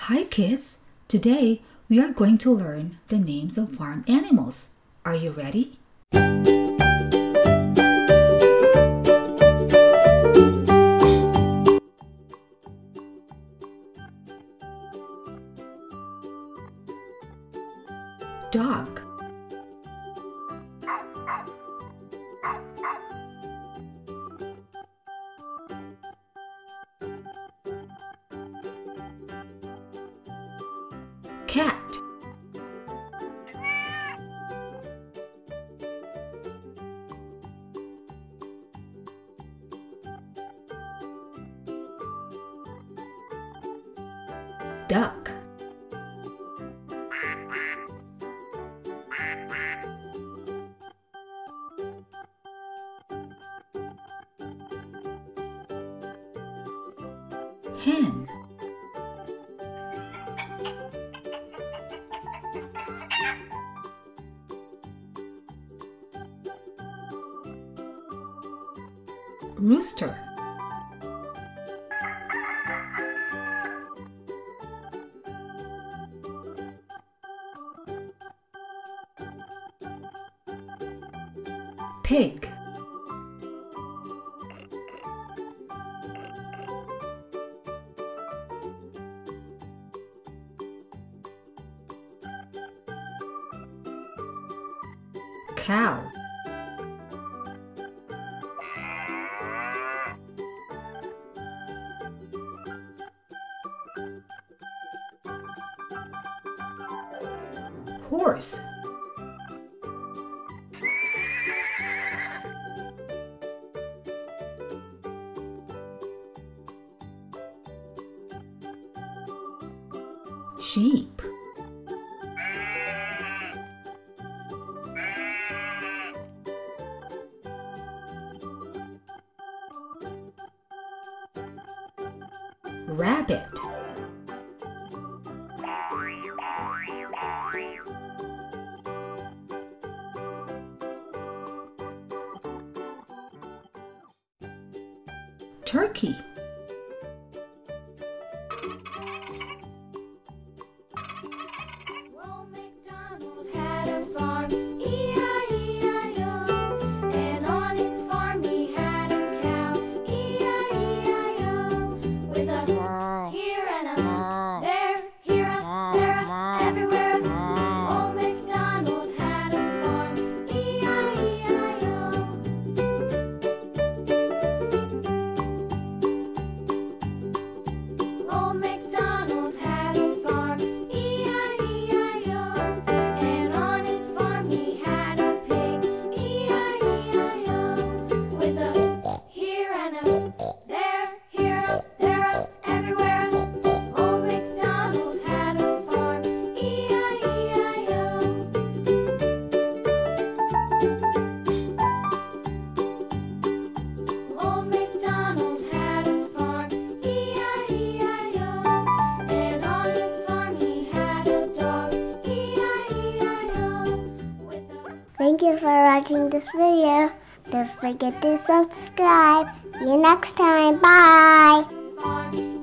Hi kids! Today we are going to learn the names of farm animals. Are you ready? Dog, cat, duck, hen, rooster, pig, cow, horse, sheep, rabbit, turkey, Old MacDonald had a farm, E-I-E-I-O. And on his farm he had a cow, E-I-E-I-O. With a here and a there, here a, there a, everywhere a. Old MacDonald had a farm, E-I-E-I-O. Old MacDonald had a farm, E-I-E-I-O. And on his farm he had a pig, E-I-E-I-O. With a here and a there, here a, there a, everywhere a. Old MacDonald had a farm, E-I-E-I-O. Old MacDonald had a farm, E-I-E-I-O. And on his farm he had a dog, E-I-E-I-O. With a Thank you for watching this video. Don't forget to subscribe. See you next time. Bye. farm,